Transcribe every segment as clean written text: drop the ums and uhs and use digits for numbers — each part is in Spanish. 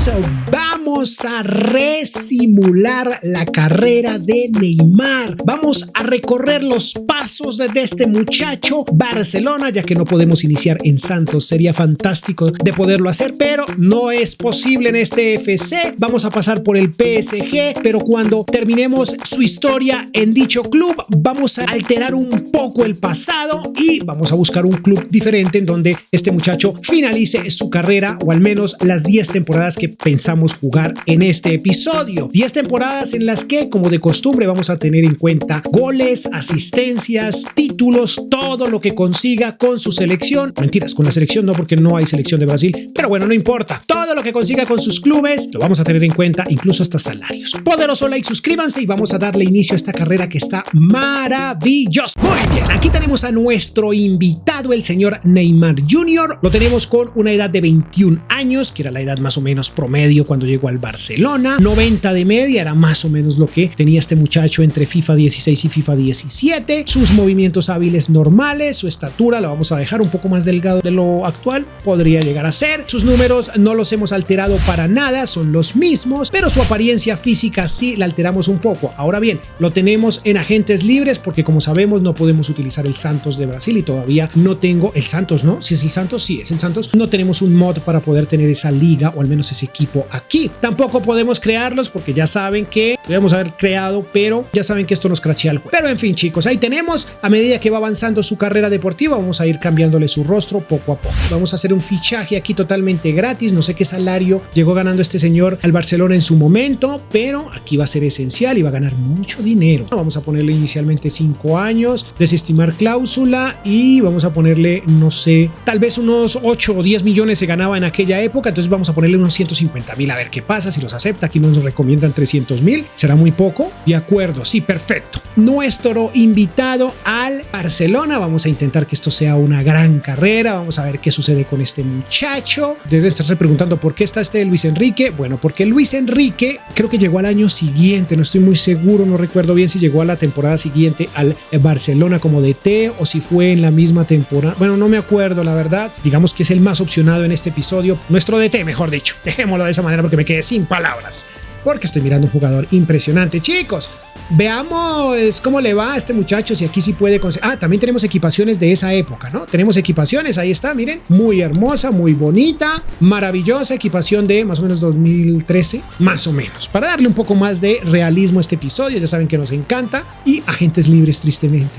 chicos, vamos a resimular la carrera de Neymar. Vamos a recorrer los pasos de este muchacho Barcelona, ya que no podemos iniciar en Santos. Sería fantástico de poderlo hacer, pero no es posible en este FC. Vamos a pasar por el PSG, pero cuando terminemos su historia en dicho club, vamos a alterar un poco el pasado y vamos a buscar un club diferente en donde este muchacho finalice su carrera, o al menos las 10 temporadas que pensamos jugar en este episodio. 10 temporadas en las que, como de costumbre, vamos a tener en cuenta goles, asistencias, títulos, todo lo que consiga con su selección. Mentiras, con la selección no, porque no hay selección de Brasil, pero bueno, no importa. Todo lo que consiga con sus clubes lo vamos a tener en cuenta, incluso hasta salarios. Poderoso like, suscríbanse y vamos a darle inicio a esta carrera que está maravillosa. Muy bien, aquí tenemos a nuestro invitado, el señor Neymar Jr. Lo tenemos con una edad de 21 años, que era la edad más o menos promedio cuando llegó al Barcelona. 90 de media era más o menos lo que tenía este muchacho entre FIFA 16 y FIFA 17. Sus movimientos hábiles normales, su estatura la vamos a dejar un poco más delgado de lo actual, podría llegar a ser. Sus números no los hemos alterado para nada, son los mismos, pero su apariencia física sí la alteramos un poco. Ahora bien, lo tenemos en agentes libres porque, como sabemos, no podemos utilizar el Santos de Brasil y todavía no tengo el Santos, ¿no? Si es el Santos, sí es el Santos. No tenemos un mod para poder tener esa liga o al menos ese equipo aquí. Tampoco podemos crearlos porque ya saben que debemos haber creado, pero ya saben que esto nos crashea el juego. Pero en fin, chicos, ahí tenemos. A medida que va avanzando su carrera deportiva, vamos a ir cambiándole su rostro poco a poco. Vamos a hacer un fichaje aquí totalmente gratis. No sé qué salario llegó ganando este señor al Barcelona en su momento, pero aquí va a ser esencial y va a ganar mucho dinero. Vamos a ponerle inicialmente 5 años, desestimar cláusula, y vamos a ponerle, no sé, tal vez unos 8 o 10 millones se ganaba en aquella época, entonces vamos a ponerle unos 150,000 a ver qué pasa, si los acepta. Aquí nos recomiendan 300,000, será muy poco. De acuerdo, sí, perfecto. Nuestro invitado al Barcelona, vamos a intentar que esto sea una gran carrera. Vamos a ver qué sucede con este muchacho. Deben estarse preguntando por qué está este Luis Enrique. Bueno, porque Luis Enrique creo que llegó al año siguiente, no estoy muy seguro, no recuerdo bien si llegó a la temporada siguiente al Barcelona como DT o si fue en la misma temporada. Bueno, no me acuerdo, la verdad. Digamos que es el más opcionado en este episodio, nuestro DT, mejor dicho. Dejémoslo de esa manera porque me quedé sin palabras, porque estoy mirando un jugador impresionante. Chicos, veamos cómo le va a este muchacho, si aquí sí puede conseguir. También tenemos equipaciones de esa época, ¿no? Tenemos equipaciones, ahí está, miren, muy hermosa, muy bonita, maravillosa equipación de más o menos 2013, más o menos, para darle un poco más de realismo a este episodio. Ya saben que nos encanta. Y agentes libres,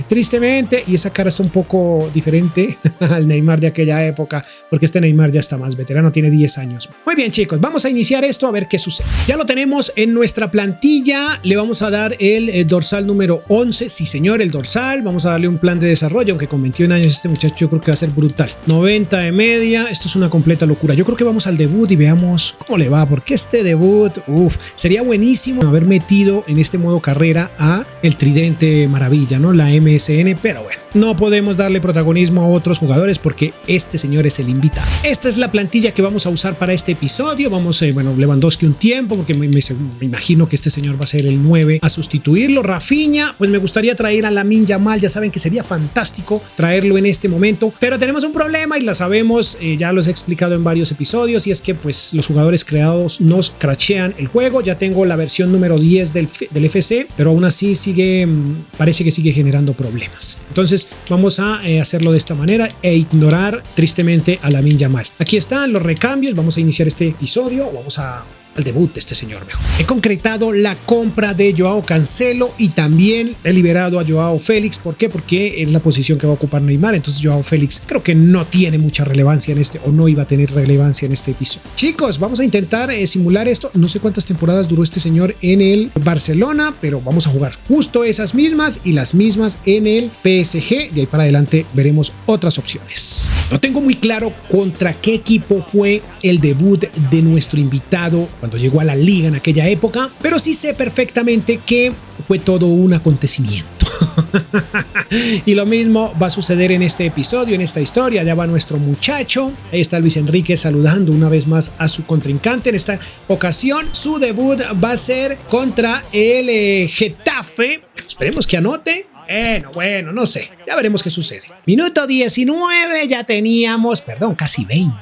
tristemente, y esa cara está un poco diferente al Neymar de aquella época, porque este Neymar ya está más veterano, tiene 10 años. Muy bien, chicos, vamos a iniciar esto a ver qué sucede. Ya lo tenemos en nuestra plantilla, le vamos a dar el dorsal número 11, sí señor, el dorsal. Vamos a darle un plan de desarrollo, aunque con 21 años este muchacho yo creo que va a ser brutal. 90 de media, esto es una completa locura. Yo creo que vamos al debut y veamos cómo le va, porque este debut, sería buenísimo haber metido en este modo carrera a el tridente maravilla, ¿no? La MSN, pero bueno, no podemos darle protagonismo a otros jugadores porque este señor es el invitado. Esta es la plantilla que vamos a usar para este episodio. Vamos, Lewandowski un tiempo, porque me imagino que este señor va a ser el 9 a sustituirlo. Rafinha, pues me gustaría traer a Lamine Yamal, ya saben que sería fantástico traerlo en este momento, pero tenemos un problema y la sabemos, ya los he explicado en varios episodios, y es que pues los jugadores creados nos crashean el juego. Ya tengo la versión número 10 del FC, pero aún así parece que sigue generando problemas. Entonces vamos a hacerlo de esta manera e ignorar tristemente a Lamine Yamal. Aquí están los recambios. Vamos a iniciar este episodio, vamos al debut de este señor mejor. He concretado la compra de Joao Cancelo y también he liberado a Joao Félix. ¿Por qué? Porque es la posición que va a ocupar Neymar. Entonces Joao Félix creo que no tiene mucha relevancia en este, o no iba a tener relevancia en este episodio. Chicos, vamos a intentar simular esto. No sé cuántas temporadas duró este señor en el Barcelona, pero vamos a jugar justo esas mismas y las mismas en el PSG. De ahí para adelante veremos otras opciones. No tengo muy claro contra qué equipo fue el debut de nuestro invitado cuando llegó a la liga en aquella época, pero sí sé perfectamente que fue todo un acontecimiento. Y lo mismo va a suceder en este episodio, en esta historia. Ya va nuestro muchacho. Ahí está Luis Enrique saludando una vez más a su contrincante. En esta ocasión su debut va a ser contra el Getafe. Esperemos que anote. Bueno, no sé. Ya veremos qué sucede. Minuto 19, ya teníamos, casi 20.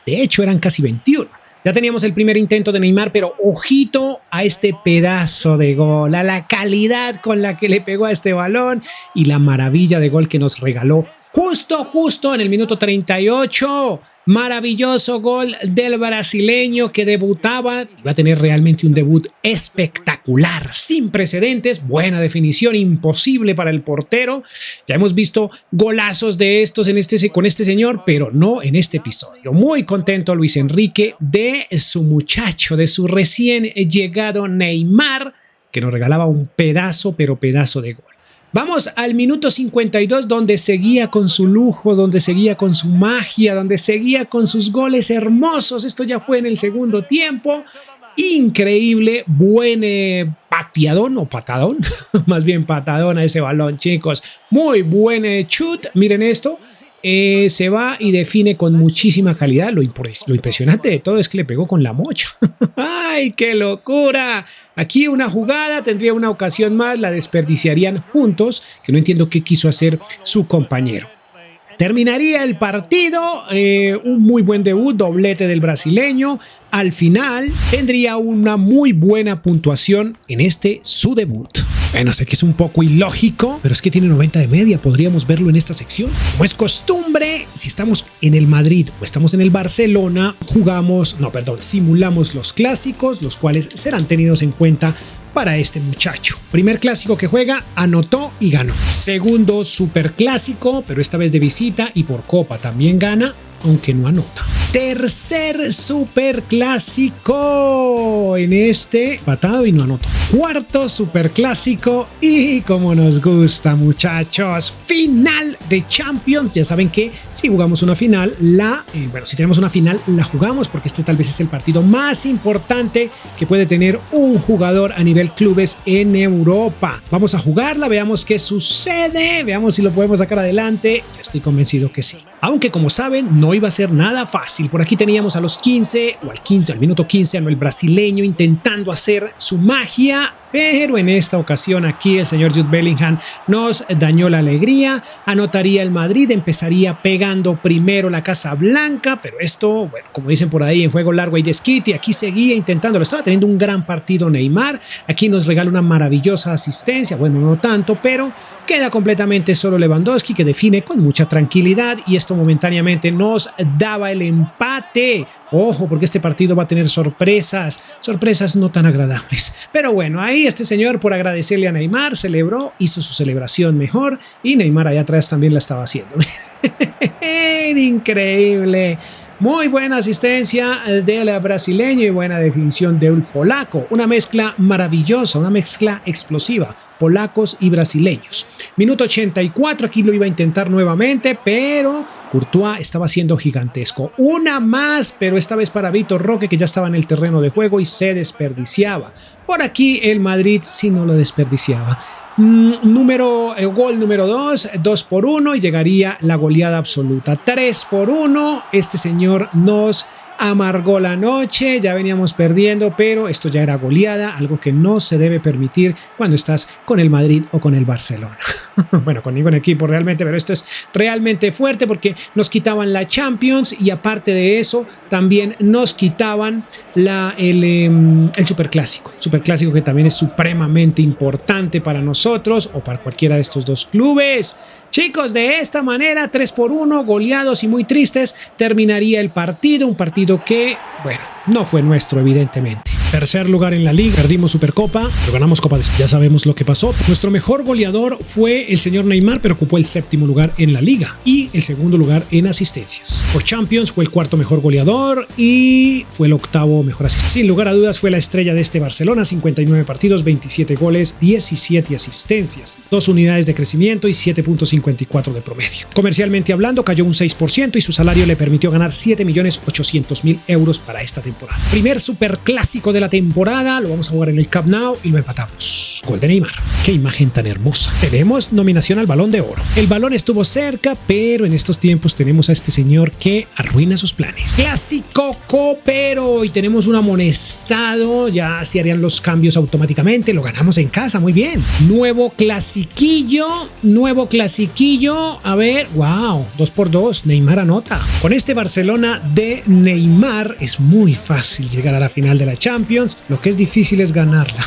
De hecho, eran casi 21. Ya teníamos el primer intento de Neymar, pero ojito a este pedazo de gol, a la calidad con la que le pegó a este balón y la maravilla de gol que nos regaló justo en el minuto 38. Maravilloso gol del brasileño que debutaba. Va a tener realmente un debut espectacular, sin precedentes. Buena definición, imposible para el portero. Ya hemos visto golazos de estos con este señor, pero no en este episodio. Muy contento Luis Enrique de su muchacho, de su recién llegado Neymar, que nos regalaba un pedazo de gol. Vamos al minuto 52, donde seguía con su lujo, donde seguía con su magia, donde seguía con sus goles hermosos. Esto ya fue en el segundo tiempo. Increíble, buen pateadón o patadón, más bien patadón a ese balón, chicos. Muy buen shoot, miren esto. Se va y define con muchísima calidad. Lo impresionante de todo es que le pegó con la mocha. ¡Ay, qué locura! Aquí una jugada, tendría una ocasión más, la desperdiciarían juntos, que no entiendo qué quiso hacer su compañero. Terminaría el partido, un muy buen debut, doblete del brasileño. Al final tendría una muy buena puntuación en su debut. Bueno, sé que es un poco ilógico, pero es que tiene 90 de media, podríamos verlo en esta sección. Como es costumbre, si estamos en el Madrid o estamos en el Barcelona, simulamos los clásicos, los cuales serán tenidos en cuenta para este muchacho. Primer clásico que juega, anotó y ganó. Segundo superclásico, pero esta vez de visita y por copa también gana, aunque no anota. Tercer superclásico en patado y no anotó. Cuarto superclásico y como nos gusta, muchachos, final de Champions. Ya saben que si jugamos una final, si tenemos una final, la jugamos porque este tal vez es el partido más importante que puede tener un jugador a nivel clubes en Europa. Vamos a jugarla, veamos qué sucede, veamos si lo podemos sacar adelante. Estoy convencido que sí. Aunque como saben, no iba a ser nada fácil. Por aquí teníamos a los 15 o al minuto 15, el brasileño intentando hacer su magia. Pero en esta ocasión aquí el señor Jude Bellingham nos dañó la alegría. Anotaría el Madrid, empezaría pegando primero la Casa Blanca, pero esto, bueno, como dicen por ahí, en juego largo hay desquite. Aquí seguía intentándolo, estaba teniendo un gran partido Neymar. Aquí nos regala una maravillosa asistencia, bueno, no tanto, pero queda completamente solo Lewandowski, que define con mucha tranquilidad y esto momentáneamente nos daba el empate. Ojo, porque este partido va a tener sorpresas no tan agradables. Pero bueno, ahí este señor, por agradecerle a Neymar, celebró, hizo su celebración mejor y Neymar allá atrás también la estaba haciendo. Increíble. Muy buena asistencia del brasileño y buena definición del polaco. Una mezcla maravillosa, una mezcla explosiva. Polacos y brasileños. Minuto 84, aquí lo iba a intentar nuevamente, pero Courtois estaba siendo gigantesco. Una más, pero esta vez para Vitor Roque, que ya estaba en el terreno de juego y se desperdiciaba. Por aquí el Madrid sí no lo desperdiciaba. Gol número 2, 2-1 y llegaría la goleada absoluta. 3-1, este señor nos amargó la noche, ya veníamos perdiendo, pero esto ya era goleada, algo que no se debe permitir cuando estás con el Madrid o con el Barcelona. Bueno, con ningún equipo realmente, pero esto es realmente fuerte porque nos quitaban la Champions y aparte de eso también nos quitaban el superclásico que también es supremamente importante para nosotros o para cualquiera de estos dos clubes. Chicos, de esta manera, 3-1, goleados y muy tristes, terminaría el partido, un partido que, bueno, no fue nuestro, evidentemente. Tercer lugar en la liga, perdimos Supercopa, pero ganamos Copa de... Ya sabemos lo que pasó. Nuestro mejor goleador fue el señor Neymar, pero ocupó el séptimo lugar en la liga y el segundo lugar en asistencias. Por Champions fue el cuarto mejor goleador y fue el octavo mejor asistente. Sin lugar a dudas fue la estrella de este Barcelona, 59 partidos, 27 goles, 17 asistencias, 2 unidades de crecimiento y 7.54 de promedio. Comercialmente hablando, cayó un 6% y su salario le permitió ganar 7.800.000 euros para esta temporada. Primer superclásico de la la temporada, lo vamos a jugar en el Camp Nou y lo empatamos. Gol de Neymar. Qué imagen tan hermosa. Tenemos nominación al Balón de Oro. El balón estuvo cerca, pero en estos tiempos tenemos a este señor que arruina sus planes. Clásico copero y tenemos un amonestado. Ya se harían los cambios automáticamente. Lo ganamos en casa, muy bien. Nuevo clasiquillo. A ver, wow, 2-2. Neymar anota. Con este Barcelona de Neymar es muy fácil llegar a la final de la Champions. Lo que es difícil es ganarla.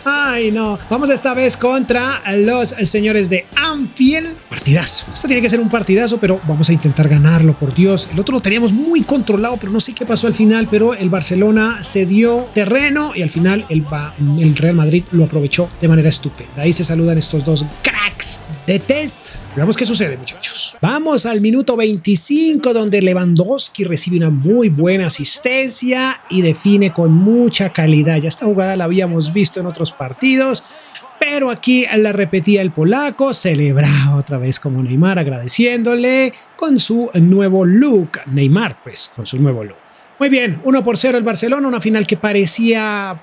Ay, no. Vamos esta vez contra los señores de Anfield. Partidazo. Esto tiene que ser un partidazo, pero vamos a intentar ganarlo, por Dios. El otro lo teníamos muy controlado, pero no sé qué pasó al final, pero el Barcelona cedió terreno y al final el Real Madrid lo aprovechó de manera estupenda. Ahí se saludan estos dos cracks de TES. Veamos qué sucede, muchachos. Vamos al minuto 25, donde Lewandowski recibe una muy buena asistencia y define con mucha calidad. Ya esta jugada la habíamos visto en otros partidos, pero aquí la repetía el polaco, celebraba otra vez como Neymar, agradeciéndole con su nuevo look. Neymar, pues, con su nuevo look. Muy bien, 1-0 el Barcelona, una final que podría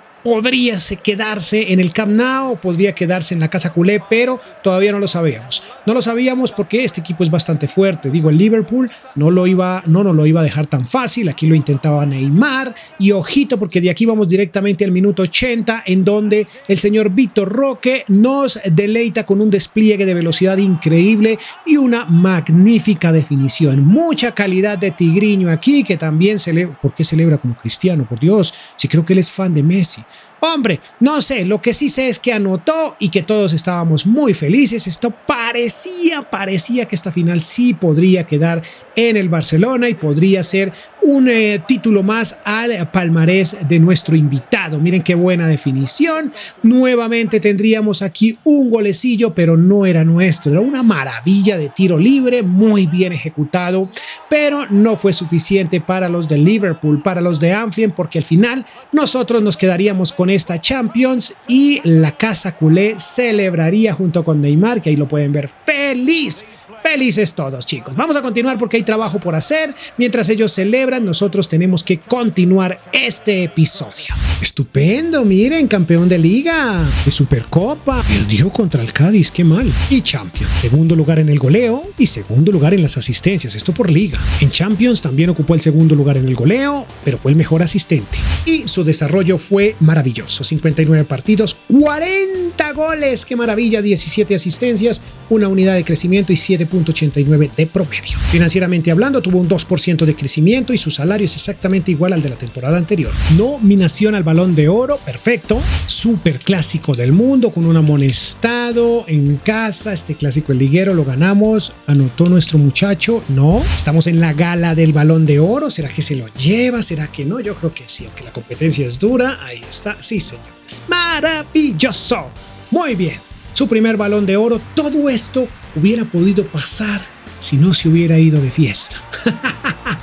quedarse en el Camp Nou, podría quedarse en la casa culé, pero todavía no lo sabíamos. No lo sabíamos porque este equipo es bastante fuerte. Digo, el Liverpool no lo iba a dejar tan fácil. Aquí lo intentaba Neymar y ojito porque de aquí vamos directamente al minuto 80, en donde el señor Vitor Roque nos deleita con un despliegue de velocidad increíble y una magnífica definición. Mucha calidad de Tigriño aquí, que también celebra. ¿Por qué celebra como Cristiano? Por Dios, si creo que él es fan de Messi. Hombre, no sé, lo que sí sé es que anotó y que todos estábamos muy felices. Esto parecía que esta final sí podría quedar en el Barcelona y podría ser un título más al palmarés de nuestro invitado. Miren qué buena definición. Nuevamente tendríamos aquí un golecillo, pero no era nuestro. Era una maravilla de tiro libre, muy bien ejecutado, pero no fue suficiente para los de Liverpool, para los de Anfield, porque al final nosotros nos quedaríamos con esta Champions y la casa culé celebraría junto con Neymar, que ahí lo pueden ver feliz. Felices todos, chicos. Vamos a continuar porque hay trabajo por hacer. Mientras ellos celebran, nosotros tenemos que continuar este episodio. Estupendo, miren, campeón de liga, de Supercopa, perdió contra el Cádiz, qué mal. Y Champions, segundo lugar en el goleo y segundo lugar en las asistencias, esto por liga. En Champions también ocupó el segundo lugar en el goleo, pero fue el mejor asistente. Y su desarrollo fue maravilloso, 59 partidos, 40 goles, qué maravilla, 17 asistencias, una unidad de crecimiento y 7.89 de promedio. Financieramente hablando, tuvo un 2% de crecimiento y su salario es exactamente igual al de la temporada anterior. Nominación al Balón de Oro, perfecto. Super clásico del mundo con un amonestado en casa. Este clásico el liguero lo ganamos. Anotó nuestro muchacho. No, estamos en la gala del Balón de Oro. ¿Será que se lo lleva? ¿Será que no? Yo creo que sí, aunque la competencia es dura. Ahí está. Sí, señor. Maravilloso. Muy bien. Su primer Balón de Oro. Todo esto hubiera podido pasar si no se hubiera ido de fiesta.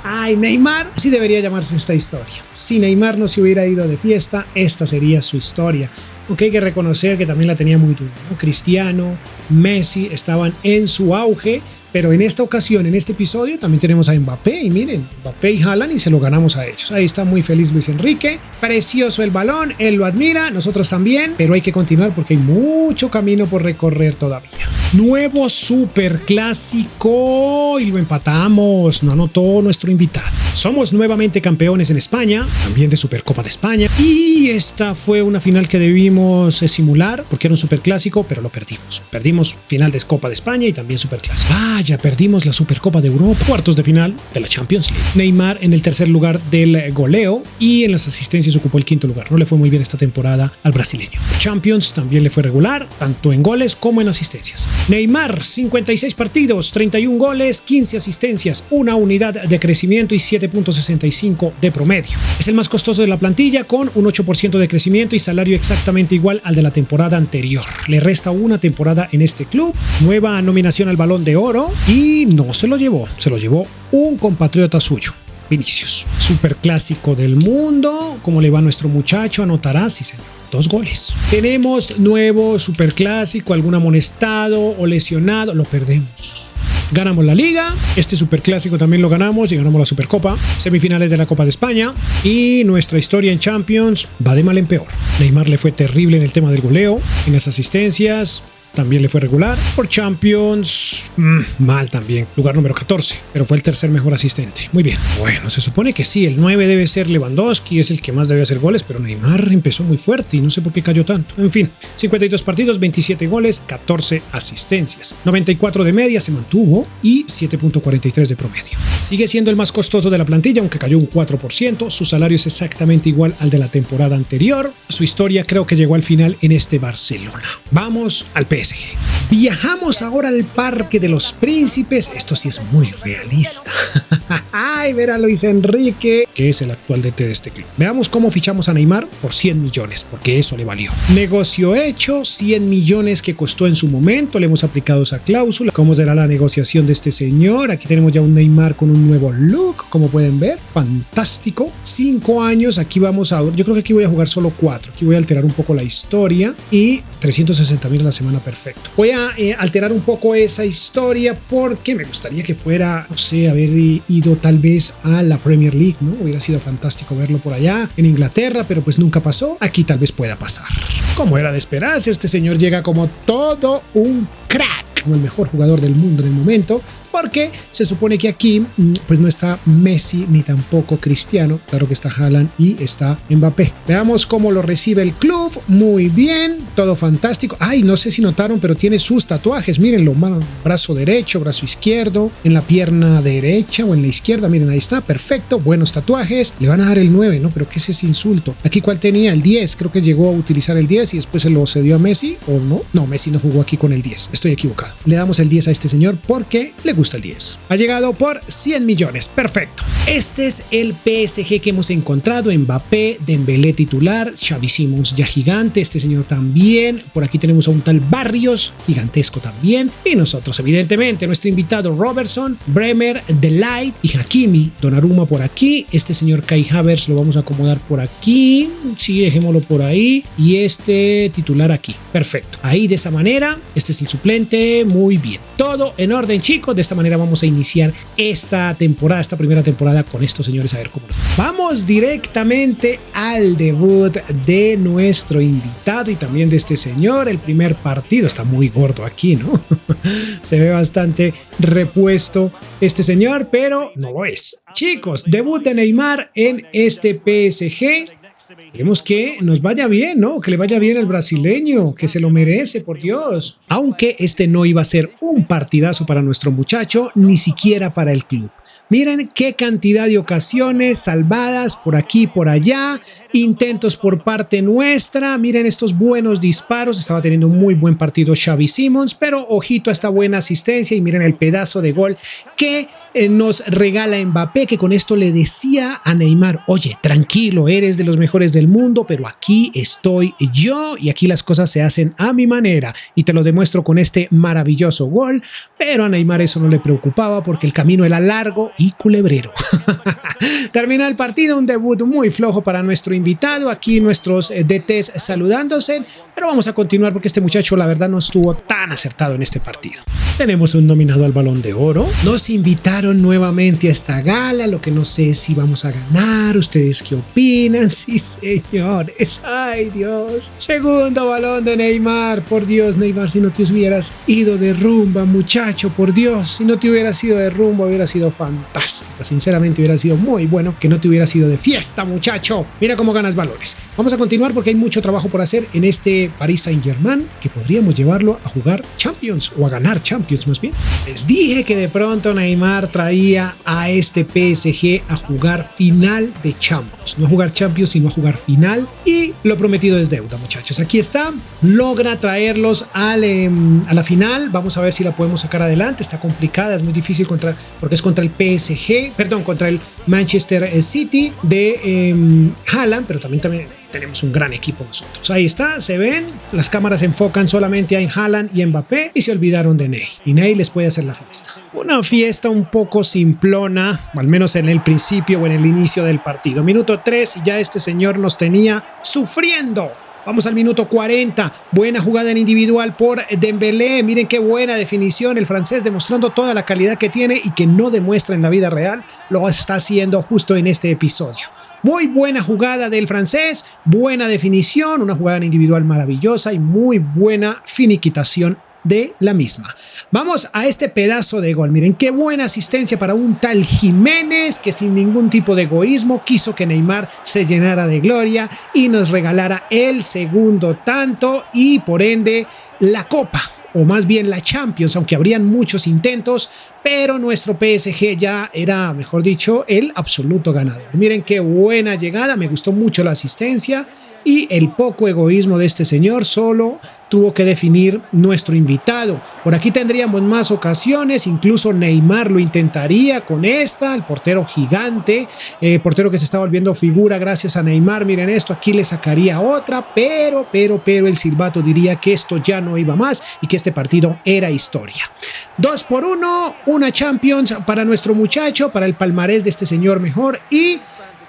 Ay, Neymar, así debería llamarse esta historia. Si Neymar no se hubiera ido de fiesta, esta sería su historia. Aunque hay que reconocer que también la tenía muy dura, ¿no? Cristiano, Messi estaban en su auge, pero en esta ocasión, en este episodio, también tenemos a Mbappé y miren, Mbappé y Haaland y se lo ganamos a ellos. Ahí está muy feliz Luis Enrique, precioso el balón, él lo admira, nosotros también, pero hay que continuar porque hay mucho camino por recorrer todavía. Nuevo superclásico y lo empatamos, no anotó nuestro invitado. Somos nuevamente campeones en España, también de Supercopa de España, y esta fue una final que debimos simular porque era un superclásico, pero lo perdimos. Perdimos final de Copa de España y también superclásico. Ya perdimos la Supercopa de Europa, cuartos de final de la Champions League. Neymar en el tercer lugar del goleo y en las asistencias ocupó el quinto lugar. No le fue muy bien esta temporada al brasileño. Champions también le fue regular, tanto en goles como en asistencias. Neymar, 56 partidos, 31 goles, 15 asistencias, una unidad de crecimiento y 7.65 de promedio. Es el más costoso de la plantilla con un 8% de crecimiento y salario exactamente igual al de la temporada anterior. Le resta una temporada en este club. Nueva nominación al Balón de Oro. Y no se lo llevó un compatriota suyo, Vinicius. Superclásico del mundo. ¿Cómo le va a nuestro muchacho? Anotará, sí señor, 2 goles. Tenemos nuevo superclásico, algún amonestado o lesionado, lo perdemos. Ganamos la Liga, este Superclásico también lo ganamos y ganamos la Supercopa, semifinales de la Copa de España y nuestra historia en Champions va de mal en peor. Neymar le fue terrible en el tema del goleo, en las asistencias. También le fue regular. Por Champions, mal también. Lugar número 14, pero fue el tercer mejor asistente. Muy bien. Bueno, se supone que sí, el 9 debe ser Lewandowski, es el que más debe hacer goles, pero Neymar empezó muy fuerte y no sé por qué cayó tanto. En fin, 52 partidos, 27 goles, 14 asistencias. 94 de media se mantuvo y 7.43 de promedio. Sigue siendo el más costoso de la plantilla, aunque cayó un 4%. Su salario es exactamente igual al de la temporada anterior. Su historia creo que llegó al final en este Barcelona. Vamos al PSG. Viajamos ahora al Parque de los Príncipes. Esto sí es muy realista. Ay, ver a Luis Enrique, que es el actual DT de este club. Veamos cómo fichamos a Neymar por 100 millones, porque eso le valió. Negocio hecho, 100 millones que costó en su momento. Le hemos aplicado esa cláusula. ¿Cómo será la negociación de este señor? Aquí tenemos ya un Neymar con un nuevo look, como pueden ver. Fantástico. 5 años. Aquí vamos a... Yo creo que aquí voy a jugar solo 4. Aquí voy a alterar un poco la historia y 360,000 a la semana. Perfecto. Voy a alterar un poco esa historia porque me gustaría que fuera, no sé, haber ido tal vez a la Premier League, ¿no? Hubiera sido fantástico verlo por allá en Inglaterra, pero pues nunca pasó. Aquí tal vez pueda pasar. Como era de esperarse, este señor llega como todo un crack, como el mejor jugador del mundo en el momento, porque se supone que aquí pues no está Messi ni tampoco Cristiano. Claro que está Haaland y está Mbappé. Veamos cómo lo recibe el club. Muy bien, todo fantástico. Ay, no sé si notaron, pero tiene sus tatuajes. Mírenlo, brazo derecho, brazo izquierdo, en la pierna derecha o en la izquierda. Miren, ahí está, perfecto, buenos tatuajes. Le van a dar el 9, ¿no? Pero ¿qué es ese insulto? Aquí, ¿cuál tenía? El 10. Creo que llegó a utilizar el 10 y después se lo cedió a Messi, ¿o no? No, Messi no jugó aquí con el 10. Estoy equivocado. Le damos el 10 a este señor porque le gusta el 10. Ha llegado por 100 millones. Perfecto. Este es el PSG que hemos encontrado. Mbappé, Dembélé titular, Xavi Simons ya gigante, este señor también. Por aquí tenemos a un tal Barrios, gigantesco también. Y nosotros, evidentemente, nuestro invitado Robertson, Bremer, De Ligt y Hakimi. Donnarumma por aquí. Este señor Kai Havertz lo vamos a acomodar por aquí. Sí, dejémoslo por ahí. Y este titular aquí. Perfecto. Ahí de esa manera. Este es el suplente. Muy bien. Todo en orden, chicos. De esta manera vamos a iniciar esta temporada, esta primera temporada con estos señores, a ver cómo nos va. Vamos directamente al debut de nuestro invitado y también de este señor. El primer partido está muy gordo aquí, ¿no? Se ve bastante repuesto este señor, pero no lo es. Chicos, debut de Neymar en este PSG. Queremos que nos vaya bien, ¿no? Que le vaya bien al brasileño, que se lo merece, por Dios. Aunque este no iba a ser un partidazo para nuestro muchacho, ni siquiera para el club. Miren qué cantidad de ocasiones salvadas por aquí y por allá, intentos por parte nuestra. Miren estos buenos disparos. Estaba teniendo un muy buen partido Xavi Simons, pero ojito a esta buena asistencia y miren el pedazo de gol que nos regala Mbappé, que con esto le decía a Neymar: oye, tranquilo, eres de los mejores del mundo, pero aquí estoy yo y aquí las cosas se hacen a mi manera y te lo demuestro con este maravilloso gol. Pero a Neymar eso no le preocupaba porque el camino era largo y culebrero. Termina el partido, un debut muy flojo para nuestro invitado. Aquí nuestros DTs saludándose, pero vamos a continuar porque este muchacho la verdad no estuvo tan acertado en este partido. Tenemos un nominado al Balón de Oro. Nos invitaron nuevamente a esta gala, lo que no sé es si vamos a ganar. ¿Ustedes qué opinan? Sí, señores. Ay, Dios. Segundo balón de Neymar. Por Dios, Neymar, si no te hubieras ido de rumba, muchacho, por Dios. Si no te hubieras ido de rumba, hubiera sido fantástico. Sinceramente, hubiera sido muy bueno que no te hubieras ido de fiesta, muchacho. Mira cómo ganas balones. Vamos a continuar porque hay mucho trabajo por hacer en este Paris Saint-Germain, que podríamos llevarlo a jugar Champions o a ganar Champions más bien. Les dije que de pronto Neymar traía a este PSG a jugar final de Champions. No a jugar Champions, sino a jugar final. Y lo prometido es deuda, muchachos. Aquí está. Logra traerlos a la final. Vamos a ver si la podemos sacar adelante. Está complicada, es muy difícil porque es contra el PSG, perdón, contra el Manchester City de Haaland, pero también tenemos un gran equipo nosotros. Ahí está, se ven, las cámaras se enfocan solamente en Haaland y Mbappé y se olvidaron de Ney. Y Ney les puede hacer la fiesta. Una fiesta un poco simplona, al menos en el principio o en el inicio del partido. Minuto 3 y ya este señor nos tenía sufriendo. Vamos al minuto 40. Buena jugada en individual por Dembélé. Miren qué buena definición. El francés demostrando toda la calidad que tiene y que no demuestra en la vida real. Lo está haciendo justo en este episodio. Muy buena jugada del francés. Buena definición. Una jugada en individual maravillosa y muy buena finiquitación de la misma. Vamos a este pedazo de gol. Miren qué buena asistencia para un tal Jiménez que sin ningún tipo de egoísmo quiso que Neymar se llenara de gloria y nos regalara el segundo tanto y por ende la copa, o más bien la Champions, aunque habrían muchos intentos, pero nuestro PSG ya era, mejor dicho, el absoluto ganador. Miren qué buena llegada, me gustó mucho la asistencia y el poco egoísmo de este señor. Solo tuvo que definir nuestro invitado. Por aquí tendríamos más ocasiones, incluso Neymar lo intentaría con esta, el portero gigante, portero que se está volviendo figura gracias a Neymar. Miren esto, aquí le sacaría otra, pero el silbato diría que esto ya no iba más y que este partido era historia. 2-1, una Champions para nuestro muchacho, para el palmarés de este señor mejor y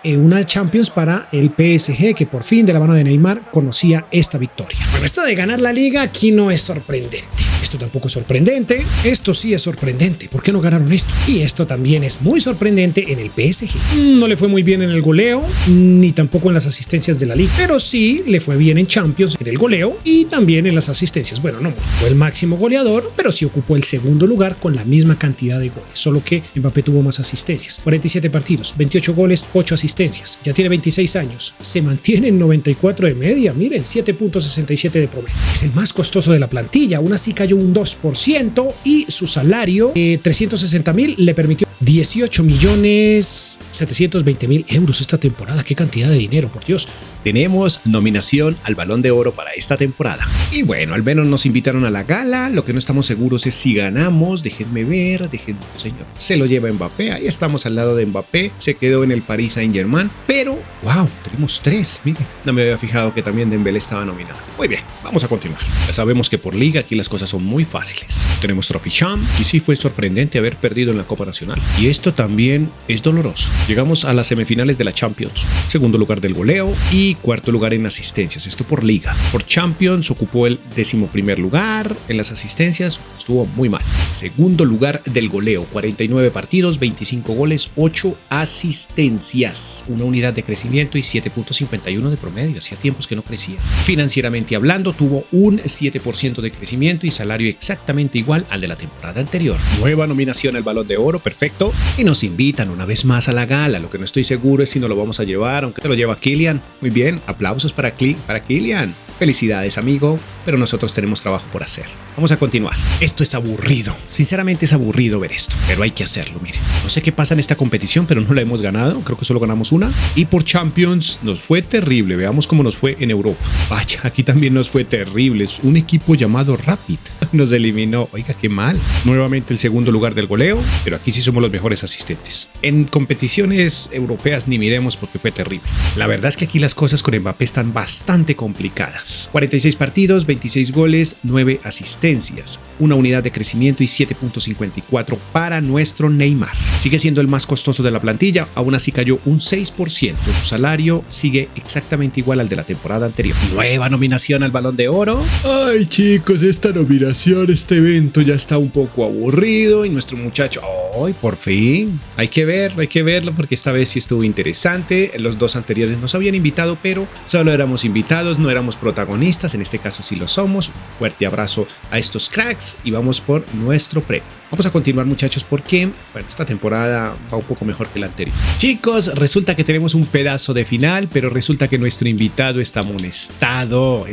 una Champions para el PSG, que por fin de la mano de Neymar conocía esta victoria. Bueno, esto de ganar la liga aquí no es sorprendente. Esto tampoco es sorprendente. Esto sí es sorprendente. ¿Por qué no ganaron esto? Y esto también es muy sorprendente en el PSG. No le fue muy bien en el goleo, ni tampoco en las asistencias de la liga, pero sí le fue bien en Champions, en el goleo y también en las asistencias. Bueno, no fue el máximo goleador, pero sí ocupó el segundo lugar con la misma cantidad de goles, solo que Mbappé tuvo más asistencias. 47 partidos, 28 goles, 8 asistencias. Ya tiene 26 años. Se mantiene en 94 de media. Miren, 7.67 de promedio. Es el más costoso de la plantilla. Aún así cayó un 2% y su salario, 360.000, le permitió 18.720.000 euros esta temporada. Qué cantidad de dinero, por Dios. Tenemos nominación al Balón de Oro para esta temporada. Y bueno, al menos nos invitaron a la gala. Lo que no estamos seguros es si ganamos. Déjenme ver, señor. Se lo lleva Mbappé. Ahí estamos al lado de Mbappé. Se quedó en el Paris Saint-Germain. Pero, wow, tenemos 3. Miren, no me había fijado que también Dembélé estaba nominado. Muy bien, vamos a continuar. Ya sabemos que por liga aquí las cosas son muy fáciles. Tenemos Trophy Champ. Y sí fue sorprendente haber perdido en la Copa Nacional. Y esto también es doloroso. Llegamos a las semifinales de la Champions. Segundo lugar del goleo y cuarto lugar en asistencias, esto por liga. Por Champions ocupó el 11º lugar, en las asistencias estuvo muy mal. Segundo lugar del goleo, 49 partidos, 25 goles, 8 asistencias, una unidad de crecimiento y 7.51 de promedio, hacía tiempos que no crecía. Financieramente hablando, tuvo un 7% de crecimiento y salario exactamente igual al de la temporada anterior. Nueva nominación al Balón de Oro, perfecto, y nos invitan una vez más a la gala. Lo que no estoy seguro es si nos lo vamos a llevar, aunque se lo lleva Kylian. Muy bien. Aplausos para Kylian. Felicidades, amigo, pero nosotros tenemos trabajo por hacer. Vamos a continuar. Esto es aburrido. Sinceramente es aburrido ver esto, pero hay que hacerlo, miren. No sé qué pasa en esta competición, pero no la hemos ganado. Creo que solo ganamos una. Y por Champions nos fue terrible. Veamos cómo nos fue en Europa. Vaya, aquí también nos fue terrible. Es un equipo llamado Rapid. Nos eliminó. Oiga, qué mal. Nuevamente el segundo lugar del goleo, pero aquí sí somos los mejores asistentes. En competiciones europeas ni miremos porque fue terrible. La verdad es que aquí las cosas con Mbappé están bastante complicadas. 46 partidos, 26 goles, 9 asistencias, una unidad de crecimiento y 7.54 para nuestro Neymar. Sigue siendo el más costoso de la plantilla, aún así cayó un 6%. Su salario sigue exactamente igual al de la temporada anterior. Nueva nominación al Balón de Oro. Ay, chicos, esta nominación, este evento ya está un poco aburrido y nuestro muchacho, ay, por fin. Hay que verlo porque esta vez sí estuvo interesante. Los dos anteriores nos habían invitado, pero solo éramos invitados, no éramos protagonistas. En este caso sí lo somos. Un fuerte abrazo a estos cracks y vamos por nuestro premio. Vamos a continuar, muchachos, porque bueno, esta temporada va un poco mejor que la anterior. Chicos, resulta que tenemos un pedazo de final, pero resulta que nuestro invitado está amonestado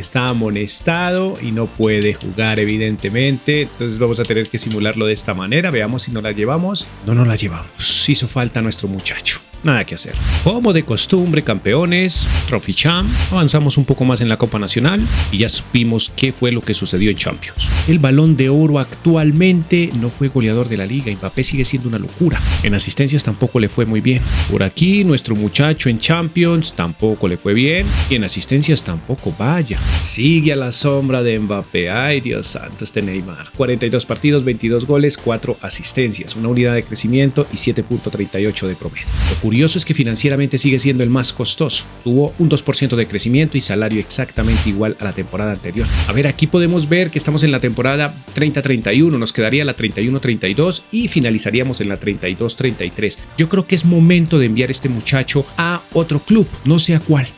y no puede jugar, evidentemente. Entonces vamos a tener que simularlo de esta manera. Veamos si no la llevamos. No la llevamos. Hizo falta nuestro muchacho. Nada que hacer. Como de costumbre, campeones, Trophy Champ, avanzamos un poco más en la Copa Nacional y ya supimos qué fue lo que sucedió en Champions. El Balón de Oro actualmente no fue goleador de la liga. Mbappé sigue siendo una locura. En asistencias tampoco le fue muy bien. Por aquí nuestro muchacho en Champions tampoco le fue bien y en asistencias tampoco. Vaya, sigue a la sombra de Mbappé. Ay, Dios santo, este Neymar. 42 partidos, 22 goles, 4 asistencias, una unidad de crecimiento y 7.38 de promedio. curioso es que financieramente sigue siendo el más costoso. Tuvo un 2% de crecimiento y salario exactamente igual a la temporada anterior. A ver, aquí podemos ver que estamos en la temporada 30-31, nos quedaría la 31-32 y finalizaríamos en la 32-33. Yo creo que es momento de enviar a este muchacho a otro club, no sé a cuál.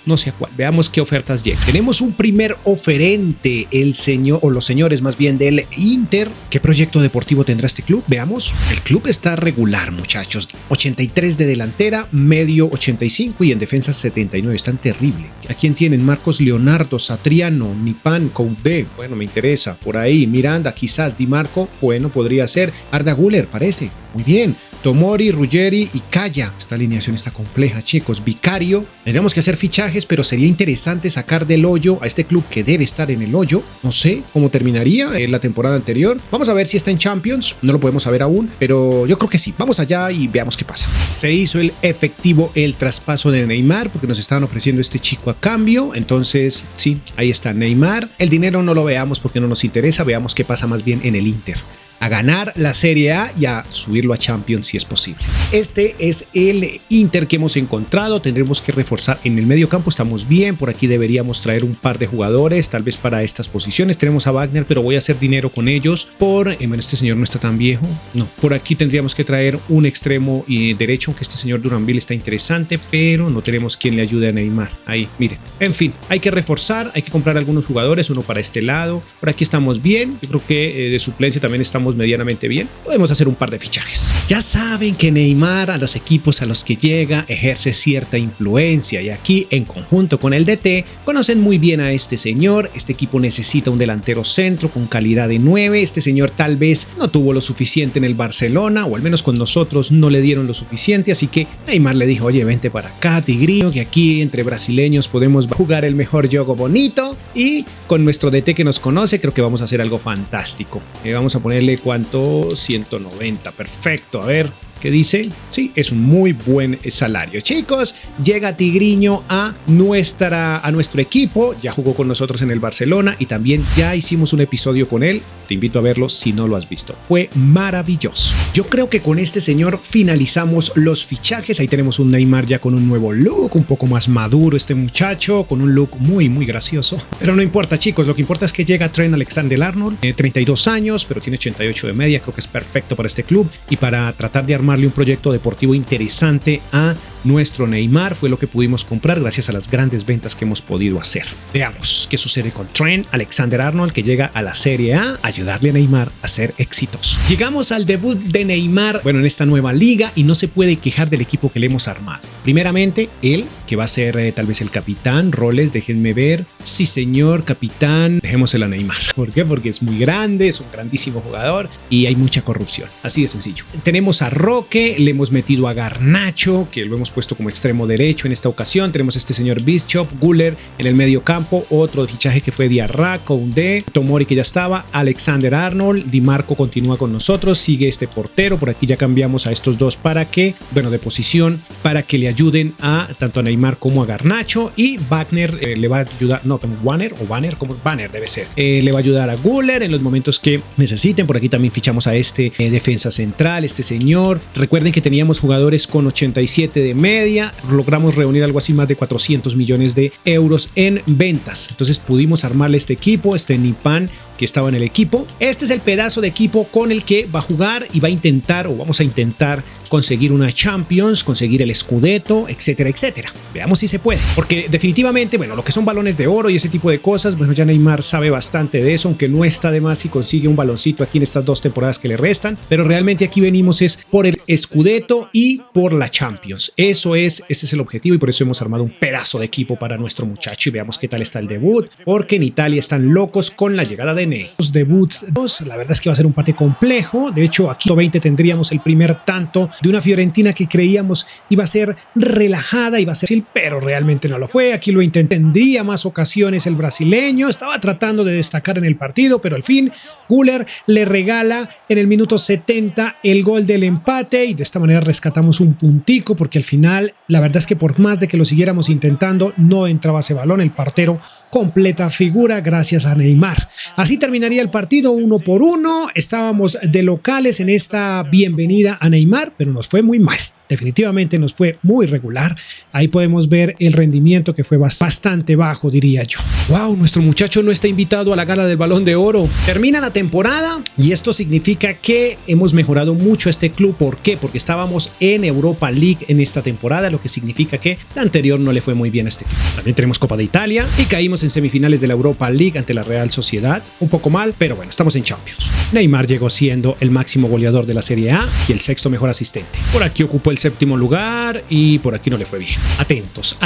Veamos qué ofertas llegan. Tenemos un primer oferente, el señor, o los señores más bien del Inter. ¿Qué proyecto deportivo tendrá este club? Veamos. El club está regular, muchachos. 83 de delantera, medio 85 y en defensa 79. Están terrible. ¿A quién tienen? Marcos Leonardo, Satriano, Nipan, Koundé. Bueno, me interesa. Por ahí, Miranda, quizás, Di Marco. Bueno, podría ser. Arda Güler, parece. Muy bien. Tomori, Ruggeri y Calla. Esta alineación está compleja, chicos. Vicario. Tendríamos que hacer fichajes, pero sería interesante sacar del hoyo a este club que debe estar en el hoyo. No sé cómo terminaría en la temporada anterior. Vamos a ver si está en Champions. No lo podemos saber aún, pero yo creo que sí. Vamos allá y veamos qué pasa. Se hizo el traspaso de Neymar porque nos estaban ofreciendo este chico a cambio. Entonces, sí, ahí está Neymar. El dinero no lo veamos porque no nos interesa. Veamos qué pasa más bien en el Inter. A ganar la Serie A y a subirlo a Champions si es posible. Este es el Inter que hemos encontrado. Tendremos que reforzar en el medio campo. Estamos bien. Por aquí deberíamos traer un par de jugadores, tal vez para estas posiciones. Tenemos a Wagner, pero voy a hacer dinero con ellos. Bueno, este señor no está tan viejo. No, por aquí tendríamos que traer un extremo derecho, aunque este señor Duranville está interesante, pero no tenemos quien le ayude a Neymar. Ahí, miren. En fin, hay que reforzar, hay que comprar algunos jugadores, uno para este lado. Por aquí estamos bien. Yo creo que de suplencia también estamos medianamente bien. Podemos hacer un par de fichajes. Ya saben que Neymar a los equipos a los que llega ejerce cierta influencia y aquí en conjunto con el DT conocen muy bien a este señor. Este equipo necesita un delantero centro con calidad de 9. Este señor tal vez no tuvo lo suficiente en el Barcelona o al menos con nosotros no le dieron lo suficiente, así que Neymar le dijo: oye, vente para acá, tigrillo, que aquí entre brasileños podemos jugar el mejor juego bonito y con nuestro DT que nos conoce creo que vamos a hacer algo fantástico. Vamos a ponerle ¿cuánto? 190, perfecto. A ver, ¿qué dice? Sí, es un muy buen salario. Chicos, llega Tigriño a nuestro equipo. Ya jugó con nosotros en el Barcelona y también ya hicimos un episodio con él. Te invito a verlo si no lo has visto. Fue maravilloso. Yo creo que con este señor finalizamos los fichajes. Ahí tenemos un Neymar ya con un nuevo look, un poco más maduro este muchacho, con un look muy, muy gracioso. Pero no importa, chicos. Lo que importa es que llega Trent Alexander-Arnold, 32 años, pero tiene 88 de media. Creo que es perfecto para este club y para tratar de armarle un proyecto deportivo interesante a nuestro Neymar. Fue lo que pudimos comprar gracias a las grandes ventas que hemos podido hacer. Veamos qué sucede con Trent Alexander-Arnold, que llega a la Serie A a ayudarle a Neymar a ser exitoso. Llegamos al debut de Neymar, bueno, en esta nueva liga, y no se puede quejar del equipo que le hemos armado. Primeramente, él, que va a ser tal vez el capitán. Roles, déjenme ver. Sí, señor, capitán. Dejémoselo a Neymar. ¿Por qué? Porque es muy grande, es un grandísimo jugador y hay mucha corrupción. Así de sencillo. Tenemos a Roque, le hemos metido a Garnacho, que lo hemos puesto como extremo derecho en esta ocasión. Tenemos a este señor Bischoff, Güler en el medio campo, otro fichaje que fue Diarra, Koundé, Tomori que ya estaba, Alexander-Arnold, Di Marco continúa con nosotros, sigue este portero. Por aquí ya cambiamos a estos dos para que, bueno, de posición, para que le ayuden a tanto a Neymar como a Garnacho, y Wagner le va a ayudar, no, como Wanner o Banner, como Banner debe ser, le va a ayudar a Güler en los momentos que necesiten. Por aquí también fichamos a este defensa central, este señor. Recuerden que teníamos jugadores con 87 de media, logramos reunir algo así más de 400 millones de euros en ventas. Entonces pudimos armarle este equipo, este Nipan que estaba en el equipo. Este es el pedazo de equipo con el que va a jugar y va a intentar, o vamos a intentar conseguir una Champions, conseguir el Scudetto, etcétera, etcétera. Veamos si se puede, porque definitivamente, bueno, lo que son balones de oro y ese tipo de cosas, bueno, ya Neymar sabe bastante de eso, aunque no está de más si consigue un baloncito aquí en estas 2 temporadas que le restan, pero realmente aquí venimos es por el Scudetto y por la Champions. Ese es el objetivo y por eso hemos armado un pedazo de equipo para nuestro muchacho. Y veamos qué tal está el debut, porque en Italia están locos con la llegada de Ney. Los debuts, la verdad es que va a ser un partido complejo. De hecho, aquí 20 tendríamos el primer tanto de una Fiorentina que creíamos iba a ser relajada, iba a ser fácil, pero realmente no lo fue. Aquí lo intenté, tendría más ocasiones el brasileño, estaba tratando de destacar en el partido, pero al fin Güler le regala en el minuto 70 el gol del empate y de esta manera rescatamos un puntico, porque al final la verdad es que por más de que lo siguiéramos intentando no entraba ese balón. El portero completa figura gracias a Neymar. Así terminaría el partido 1-1. Estábamos de locales en esta bienvenida a Neymar, pero nos fue muy mal. definitivamente nos fue muy regular. Ahí podemos ver el rendimiento que fue bastante bajo, diría yo. Wow, nuestro muchacho no está invitado a la gala del Balón de Oro. Termina la temporada y esto significa que hemos mejorado mucho este club. ¿Por qué? Porque estábamos en Europa League en esta temporada, lo que significa que la anterior no le fue muy bien a este club. También tenemos Copa de Italia y caímos en semifinales de la Europa League ante la Real Sociedad. Un poco mal, pero bueno, estamos en Champions. Neymar llegó siendo el máximo goleador de la Serie A y el sexto mejor asistente. Por aquí ocupó el séptimo lugar y por aquí no le fue bien. Atentos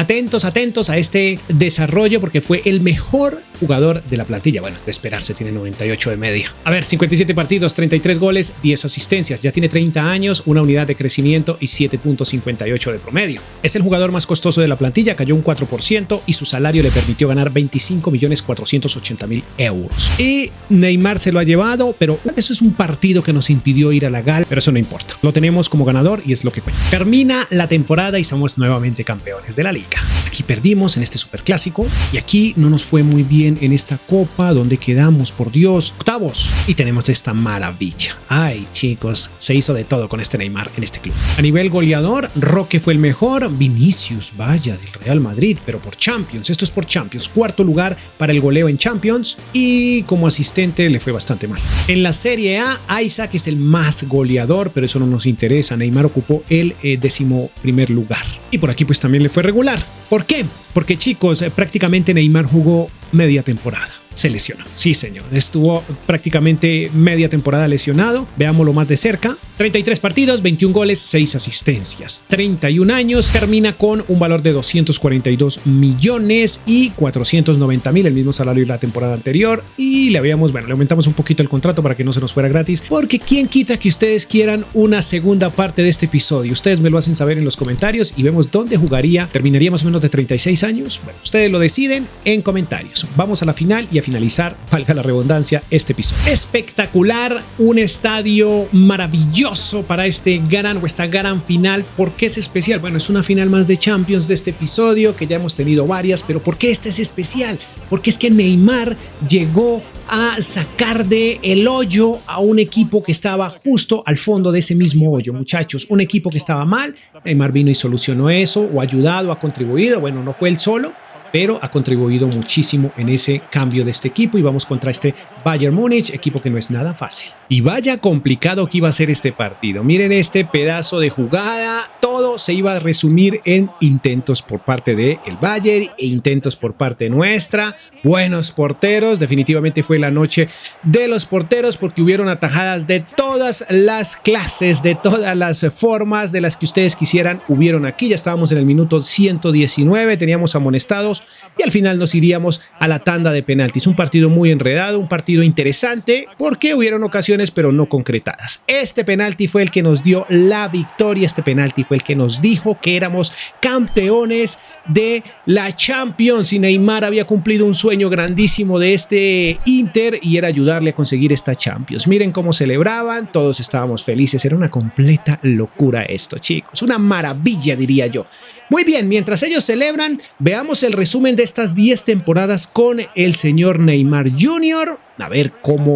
a este desarrollo porque fue el mejor jugador de la plantilla. Bueno, de esperarse, tiene 98 de media. A ver, 57 partidos, 33 goles, 10 asistencias. Ya tiene 30 años, una unidad de crecimiento y 7.58 de promedio. Es el jugador más costoso de la plantilla, cayó un 4% y su salario le permitió ganar 25.480.000 euros. Y Neymar se lo ha llevado, pero eso es un partido que nos impidió ir a la gala, pero eso no importa. Lo tenemos como ganador y es lo que cuenta. Termina la temporada y somos nuevamente campeones de la liga. Aquí perdimos en este superclásico y aquí no nos fue muy bien en esta copa donde quedamos, por Dios, octavos. Y tenemos esta maravilla. Ay, chicos, se hizo de todo con este Neymar en este club. A nivel goleador, Roque fue el mejor. Vinicius, vaya, del Real Madrid, pero por Champions. Esto es por Champions. Cuarto lugar para el goleo en Champions y como asistente le fue bastante mal. En la Serie A, Isaac es el más goleador, pero eso no nos interesa. Neymar ocupó el 11º lugar. Y por aquí pues también le fue regular. ¿Por qué? Porque chicos, prácticamente Neymar jugó media temporada. Se lesionó. Sí, señor. Estuvo prácticamente media temporada lesionado. Veámoslo más de cerca. 33 partidos, 21 goles, 6 asistencias. 31 años. Termina con un valor de 242 millones y 490.000, el mismo salario de la temporada anterior. Y le aumentamos un poquito el contrato para que no se nos fuera gratis. Porque quién quita que ustedes quieran una segunda parte de este episodio. Ustedes me lo hacen saber en los comentarios y vemos dónde jugaría. ¿Terminaría más o menos de 36 años? Bueno, ustedes lo deciden en comentarios. Vamos a la final y a finalizar, valga la redundancia, este episodio. Espectacular, un estadio maravilloso para esta gran final. ¿Por qué es especial? Bueno, es una final más de Champions de este episodio, que ya hemos tenido varias, pero ¿por qué esta es especial? Porque es que Neymar llegó a sacar de el hoyo a un equipo que estaba justo al fondo de ese mismo hoyo, muchachos. Un equipo que estaba mal, Neymar vino y solucionó eso, o ha ayudado, ha contribuido. Bueno, no fue él solo, pero ha contribuido muchísimo en ese cambio de este equipo y vamos contra este Bayern Múnich, equipo que no es nada fácil. Y vaya complicado que iba a ser este partido. Miren este pedazo de jugada, todo se iba a resumir en intentos por parte del Bayern e intentos por parte nuestra. Buenos porteros, definitivamente fue la noche de los porteros porque hubieron atajadas de todas las clases, de todas las formas, de las que ustedes quisieran, hubieron aquí. Ya estábamos en el minuto 119, teníamos amonestados y al final nos iríamos a la tanda de penaltis. Un partido muy enredado, un partido interesante porque hubieron ocasiones pero no concretadas. Este penalti fue el que nos dio la victoria, este penalti fue el que nos dijo que éramos campeones de la Champions y Neymar había cumplido un sueño grandísimo de este Inter y era ayudarle a conseguir esta Champions. Miren cómo celebraban, todos estábamos felices, era una completa locura esto, chicos, una maravilla diría yo. Muy bien, mientras ellos celebran, veamos el resumen de estas 10 temporadas con el señor Neymar Jr. A ver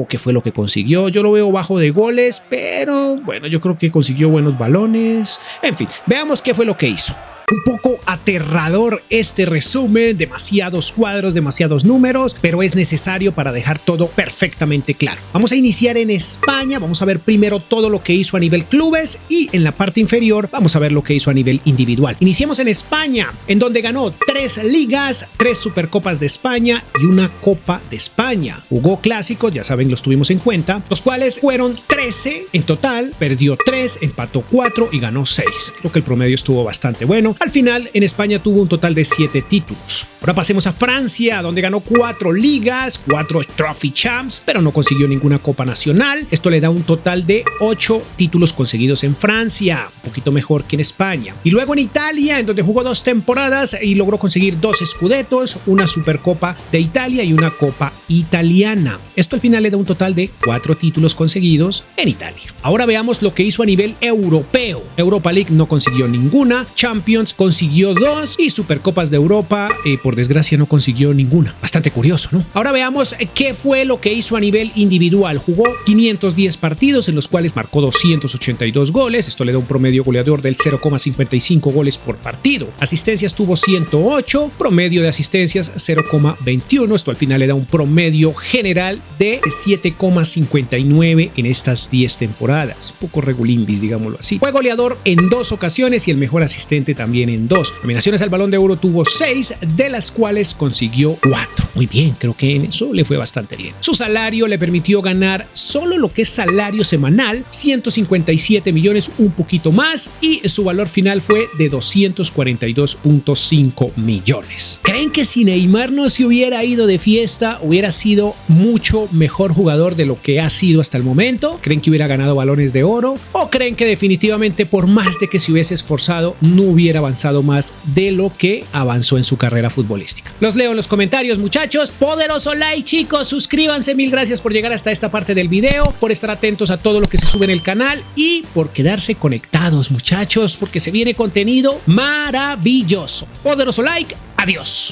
qué fue lo que consiguió. Yo lo veo bajo de goles, pero bueno, yo creo que consiguió buenos balones. En fin, veamos qué fue lo que hizo. Un poco aterrador este resumen, demasiados cuadros, demasiados números, pero es necesario para dejar todo perfectamente claro. Vamos a iniciar en España, vamos a ver primero todo lo que hizo a nivel clubes y en la parte inferior vamos a ver lo que hizo a nivel individual. Iniciamos en España, en donde ganó 3 ligas, 3 supercopas de España y una Copa de España. Jugó clásicos, ya saben, los tuvimos en cuenta, los cuales fueron 13 en total, perdió 3, empató 4 y ganó 6. Creo que el promedio estuvo bastante bueno. Al final, en España tuvo un total de 7 títulos. Ahora pasemos a Francia, donde ganó 4 ligas, 4 Trophy Champs, pero no consiguió ninguna Copa Nacional. Esto le da un total de 8 títulos conseguidos en Francia, un poquito mejor que en España. Y luego en Italia, en donde jugó 2 temporadas y logró conseguir 2 Scudettos, una Supercopa de Italia y una Copa Italiana. Esto al final le da un total de 4 títulos conseguidos en Italia. Ahora veamos lo que hizo a nivel europeo. Europa League no consiguió ninguna, Champions Champions consiguió 2 y Supercopas de Europa, por desgracia, no consiguió ninguna. Bastante curioso, ¿no? Ahora veamos qué fue lo que hizo a nivel individual. Jugó 510 partidos en los cuales marcó 282 goles. Esto le da un promedio goleador del 0,55 goles por partido. Asistencias tuvo 108, promedio de asistencias 0,21. Esto al final le da un promedio general de 7,59 en estas 10 temporadas. Un poco regulimbis, digámoslo así. Fue goleador en 2 ocasiones y el mejor asistente también en 2. Nominaciones al Balón de Oro tuvo 6, de las cuales consiguió 4. Muy bien, creo que en eso le fue bastante bien. Su salario le permitió ganar solo lo que es salario semanal, 157 millones, un poquito más, y su valor final fue de 242.5 millones. ¿Creen que si Neymar no se hubiera ido de fiesta, hubiera sido mucho mejor jugador de lo que ha sido hasta el momento? ¿Creen que hubiera ganado balones de oro? ¿O creen que definitivamente por más de que se hubiese esforzado, no hubiera avanzado más de lo que avanzó en su carrera futbolística? Los leo en los comentarios, muchachos. Poderoso like, chicos, suscríbanse. Mil gracias por llegar hasta esta parte del video, por estar atentos a todo lo que se sube en el canal y por quedarse conectados, muchachos, porque se viene contenido maravilloso. Poderoso like, adiós.